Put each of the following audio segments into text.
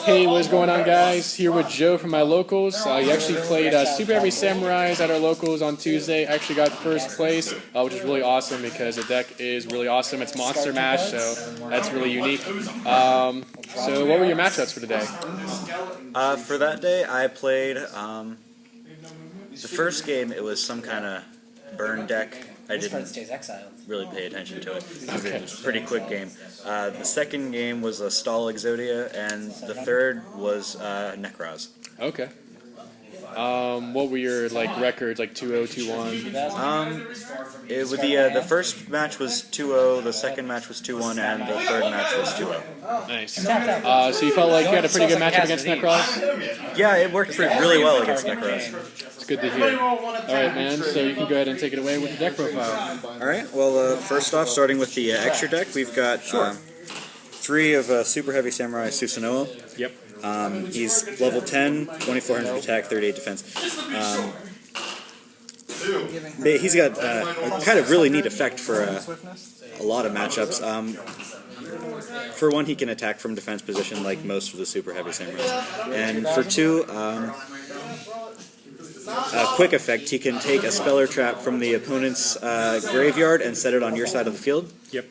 Hey, what's going on, guys? Here with Joe from my locals. He actually played Superheavy Samurais at our locals on Tuesday. Actually got first place, which is really awesome because the deck is really awesome. It's Monster Mash, so that's really unique. So what were your matchups for today? For that day, I played the first game. It was some kind of burn deck. I didn't really pay attention to it. Okay. It was a pretty quick game. The second game was a Stall Exodia, and the third was Necroz. Okay. What were your records, 2-0, 2-1? The first match was 2-0, the second match was 2-1, and the third match was 2-0. Nice. So you felt like you had a pretty good matchup against Necroz? Yeah, it worked really well against Necroz. It's good to hear. Alright, man, so you can go ahead and take it away with the deck profile. Alright, well, first off, starting with the extra deck, we've got 3 of Superheavy Samurai Susanoo. Yep. He's level 10, 2400 attack, 38 defense. He's got a kind of really neat effect for a lot of matchups. For one, he can attack from defense position like most of the Superheavy Samurais. And for 2, a quick effect, he can take a spell or trap from the opponent's graveyard and set it on your side of the field. Yep.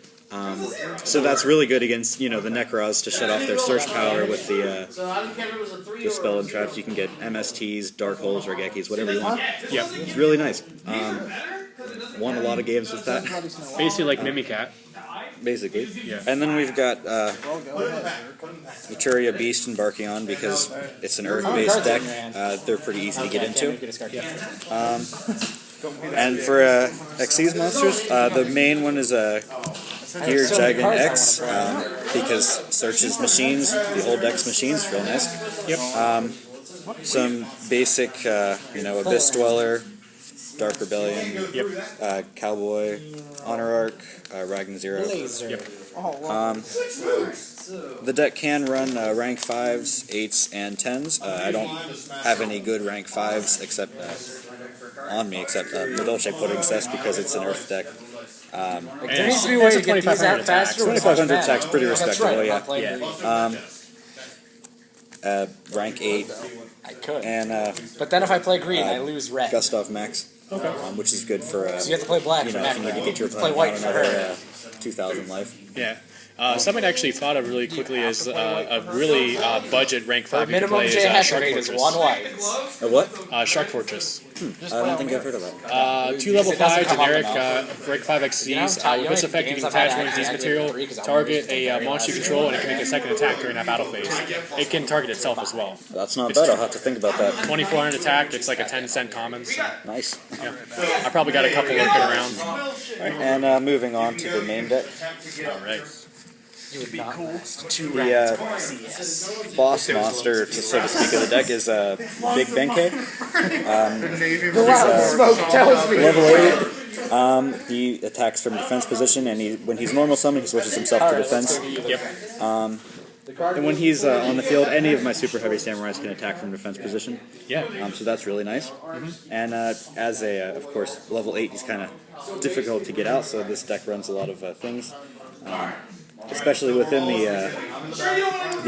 So that's really good against, the Necroz to shut off their search power with the spell and traps. You can get MSTs, Dark Holes, Regekis, whatever you want. Yep. It's really nice. Won a lot of games with that. Basically like Mimicat. Basically. Yeah. And then we've got Eteria Beast and Barkion because it's an Earth-based deck. They're pretty easy to get into. And for Xyz monsters, the main one is Gear Dragon X because searches machines, the old X machines, real nice. Yep. Some basic, Abyss Dweller, Dark Rebellion, Cowboy, Honor Arc, Ragnar Zero. Yep. The deck can run rank 5s, 8s, and 10s. I don't have any good rank 5s except Medolce Pudding Cess because it's an Earth deck. There needs to be a way to get these out faster. 2500 attack's pretty respectable, right. yeah. Rank 8. I could. And but then if I play green, I lose red. Gustav Max, which is good for So you have to play black for if you need to get your play opponent white on for another her. 2000 life. Yeah. Something I actually thought of really quickly is a really budget rank 5 you can Minimum play J is hash Shark rate is Fortress. 1 white. A what? Shark Fortress. I don't think I've heard of that. 2 level 5 generic enough. rank 5 Xyz. With this effect, you can attach one of these material, target a monster you control, and it can make a second attack during that battle phase. It can target itself as well. That's not bad. I'll have to think about that. 2400 attack. It's like a 10-cent common. So, Nice. yeah. I probably got a couple lurking around. And moving on to the main deck. All right. The boss monster, so to speak, of the deck is Big Benkei. Smoke tells me. Level 8. He attacks from defense position, and when he's normal summon, he switches himself to defense. Yep. And when he's on the field, any of my Super Heavy Samurais can attack from defense position. Yeah. So that's really nice. And as of course, level 8, he's kind of difficult to get out, so this deck runs a lot of things. Especially within the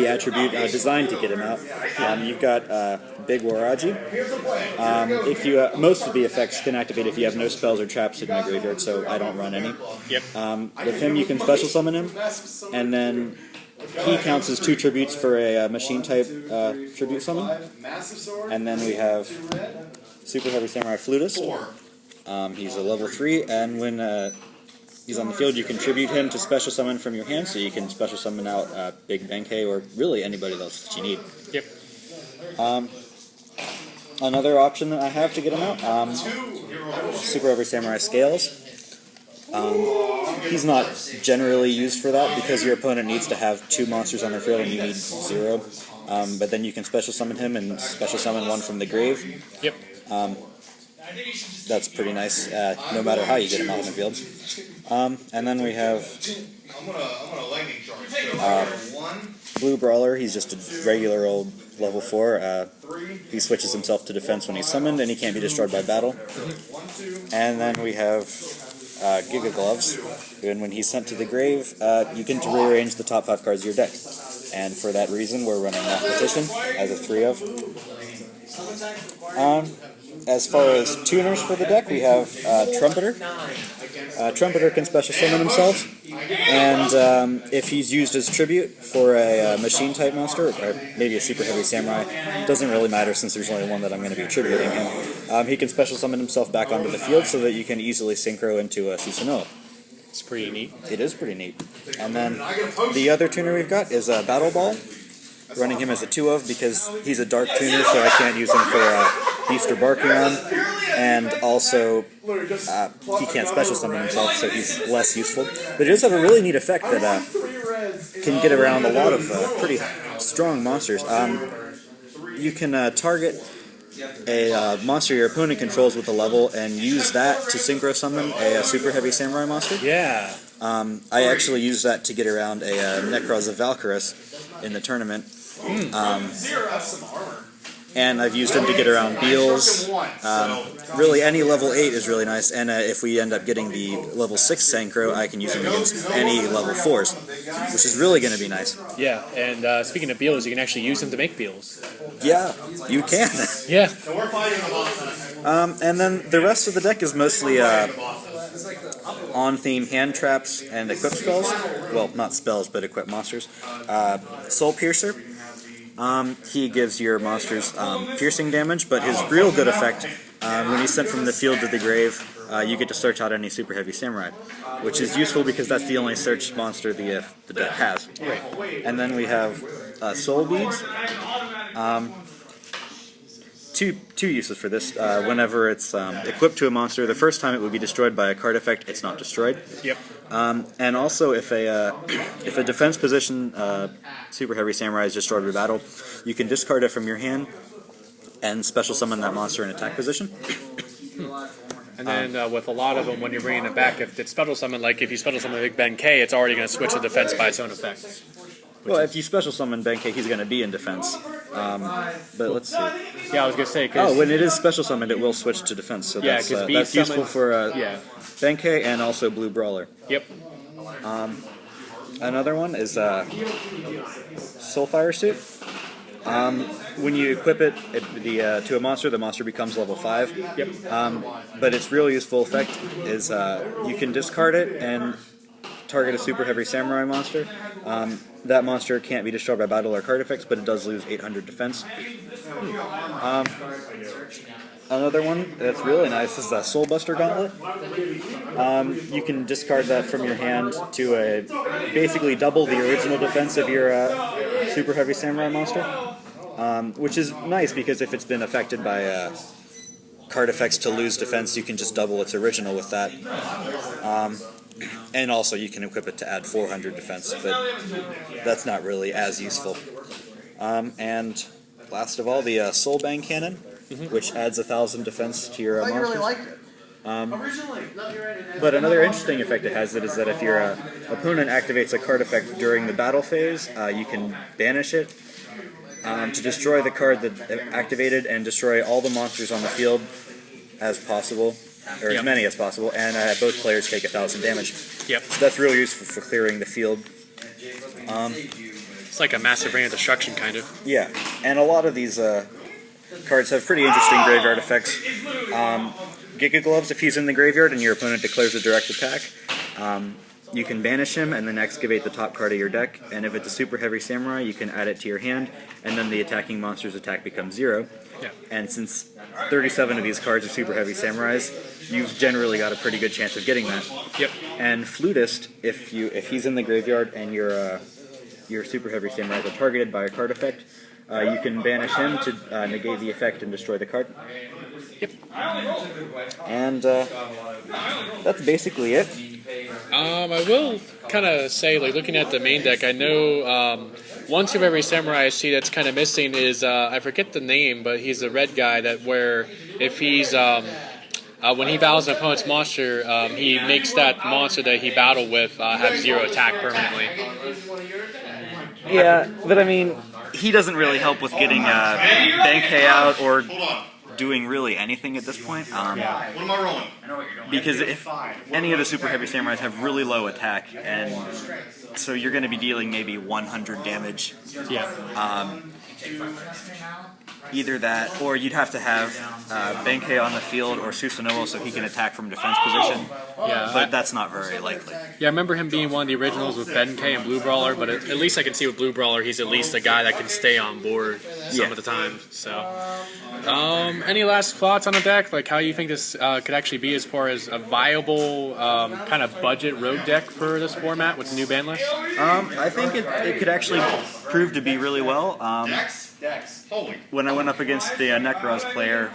attribute designed to get him out. You've got Big Waraji. Most of the effects can activate if you have no spells or traps in my graveyard, so I don't run any. Yep. With him, you can special summon him, and then he counts as 2 tributes for a machine type tribute summon. And then we have Super Heavy Samurai Flutist. He's a level 3, and when he's on the field, you can tribute him to special summon from your hand, so you can special summon out Big Benkei or really anybody else that you need. Yep. Another option that I have to get him out, Super Heavy Samurai Scales. He's not generally used for that because your opponent needs to have 2 monsters on their field and you need 0. But then you can special summon him and special summon one from the grave. Yep. That's pretty nice, no matter how you get him out in the field. And then we have Blue Brawler. He's just a regular old level 4. He switches himself to defense when he's summoned, and he can't be destroyed by battle. And then we have Giga Gloves, and when he's sent to the grave, you can rearrange the top 5 cards of your deck. and for that reason, we're running that petition as a 3 of. As far as tuners for the deck, we have Trumpeter. Trumpeter can special summon himself, and if he's used as tribute for a machine-type monster, or maybe a Super Heavy Samurai, doesn't really matter since there's only one that I'm going to be attributing him, he can special summon himself back onto the field so that you can easily synchro into a Susanoo. It's pretty neat. It is pretty neat. And then the other tuner we've got is Battle Ball, running him as a 2 of because he's a dark tuner, so I can't use him for Beast or Barkion, and also he can't special summon himself, so he's less useful. But it does have a really neat effect that can get around a lot of pretty strong monsters. You can target a monster your opponent controls with a level and use that to synchro summon a Super Heavy Samurai monster. Yeah. I actually used that to get around a Necros of Valkyrus in the tournament. And I've used him to get around Beals. Really, any level 8 is really nice, and if we end up getting the level 6 Synchro, I can use him against any level 4s, which is really going to be nice. Yeah, and speaking of Beals, you can actually use them to make Beals. Yeah, you can. Yeah. And then the rest of the deck is mostly on-theme hand traps and equip spells. Well, not spells, but equip monsters. Soul Piercer. He gives your monsters piercing damage, but his real good effect, when he's sent from the field to the grave, you get to search out any Super Heavy Samurai, which is useful because that's the only search monster the deck has. And then we have Soul Beads. Two uses for this. Whenever it's equipped to a monster, the first time it would be destroyed by a card effect, it's not destroyed. Yep. And also, if a defense position Super Heavy Samurai is destroyed by battle, you can discard it from your hand and special summon that monster in attack position. And then with a lot of them, when you're bringing it back, if it's special summon, like if you special summon Big Ben K, it's already going to switch to defense by its own effect. Well, if you special summon Benkei, he's going to be in defense. But let's see. Yeah, I was going to say... Oh, when it is special summoned, it will switch to defense. So yeah, that's useful for Benkei and also Blue Brawler. Yep. Another one is Soulfire Suit. When you equip it to a monster, the monster becomes level 5. Yep. But its real useful effect is you can discard it and target a Super Heavy Samurai monster. That monster can't be destroyed by battle or card effects, but it does lose 800 defense. Another one that's really nice is the Soulbuster Gauntlet. You can discard that from your hand to basically double the original defense of your Super Heavy Samurai monster, which is nice because if it's been affected by card effects to lose defense, you can just double its original with that. And also you can equip it to add 400 defense, but that's not really as useful. And last of all, the Soulbang Cannon, which adds 1,000 defense to your monsters. Really liked it. But another interesting effect it has is that if your opponent activates a card effect during the battle phase, you can banish it to destroy the card that activated and destroy all the monsters on the field as possible. Or as many as possible, and both players take 1,000 damage. Yep. So that's really useful for clearing the field. It's like a massive ring of destruction, kind of. Yeah, and a lot of these cards have pretty interesting graveyard effects. Giga Gloves, if he's in the graveyard and your opponent declares a direct attack, you can banish him and then excavate the top card of your deck, and if it's a Super Heavy Samurai, you can add it to your hand, and then the attacking monster's attack becomes 0. Yeah. And since 37 of these cards are Super Heavy Samurais, you've generally got a pretty good chance of getting that. Yep. And Flutist, if he's in the graveyard and your Super Heavy Samurais are targeted by a card effect, you can banish him to negate the effect and destroy the card. Yep. And that's basically it. I will kind of say, like, looking at the main deck, I know one Super Heavy Samurai I see that's kind of missing is, I forget the name, but he's a red guy that where if he's, when he battles an opponent's monster, he makes that monster that he battled with have 0 attack permanently. Yeah, but I mean, he doesn't really help with getting Benkei out or doing really anything at this point. What am I rolling? Because if any of the Super Heavy Samurais have really low attack, and so you're going to be dealing maybe 100 damage. Yeah. Either that, or you'd have to have Benkei on the field or Susanoo so he can attack from defense position. Yeah, but that's not very likely. Yeah, I remember him being one of the originals with Benkei and Blue Brawler, but at least I can see with Blue Brawler, he's at least a guy that can stay on board some of the time. So, any last thoughts on the deck? Like how you think this could actually be as far as a viable kind of budget rogue deck for this format with the new ban list? I think it could actually prove to be really well. When I went up against the Necroz player,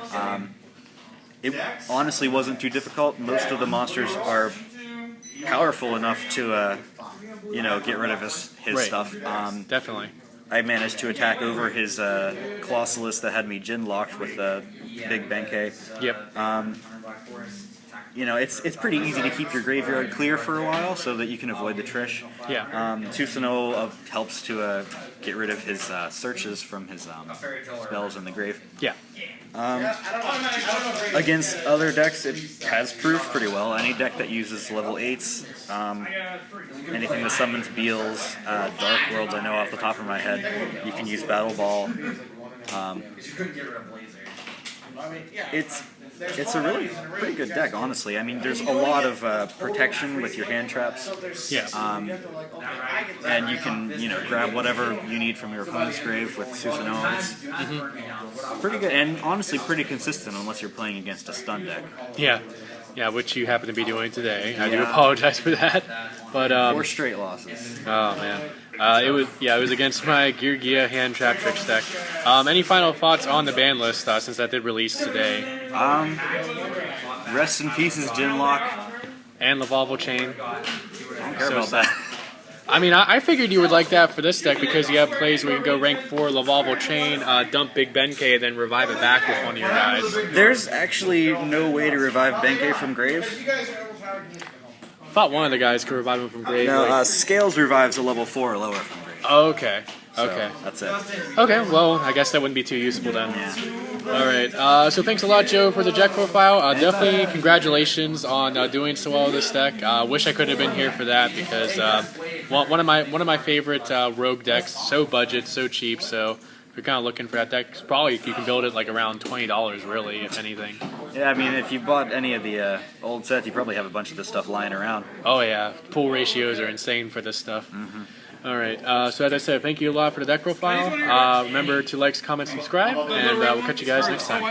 it honestly wasn't too difficult. Most of the monsters are powerful enough to, get rid of his Right. stuff. Definitely. I managed to attack over his Colossalus that had me Jin locked with the big Benkei. Yep. It's pretty easy to keep your graveyard clear for a while so that you can avoid the Trish. Yeah. Susanoo helps to get rid of his searches from his spells in the grave. Yeah. Against other decks, it has proved pretty well. Any deck that uses level 8s, anything that summons Beals, Dark Worlds, I know off the top of my head, you can use Battle Ball. It's a really pretty good deck, honestly. I mean, there's a lot of protection with your hand traps. Yeah. And you can, grab whatever you need from your opponent's grave with Susanoo. It's pretty good, and honestly pretty consistent unless you're playing against a stun deck. Yeah. Yeah, which you happen to be be doing today. I do apologize for that. But 4 straight losses. Oh man. It was against my Gear Gia hand trap tricks deck. Any final thoughts on the ban list since that did release today? Rest in pieces, Jinlock. And Lavalval Chain. I don't care about that. I mean, I figured you would like that for this deck because you have plays where you can go rank 4 Lavalval Chain, dump Big Benkei, and then revive it back with one of your guys. There's actually no way to revive Benkei from grave. I thought one of the guys could revive him from grave. No, Scales revives a level 4 or lower from grave. Okay. So, Okay. that's it. Okay, well, I guess that wouldn't be too useful then. Yeah. Alright, so thanks a lot, Joe, for the deck profile. Definitely congratulations on doing so well with this deck. Wish I could have been here for that because one of my favorite rogue decks, so budget, so cheap, so if you're kind of looking for that deck, probably you can build it like around $20 really, if anything. Yeah, I mean, if you bought any of the old sets, you probably have a bunch of this stuff lying around. Oh yeah, pool ratios are insane for this stuff. Alright, so as I said, thank you a lot for the deck profile. Remember to like, comment, subscribe, and we'll catch you guys next time.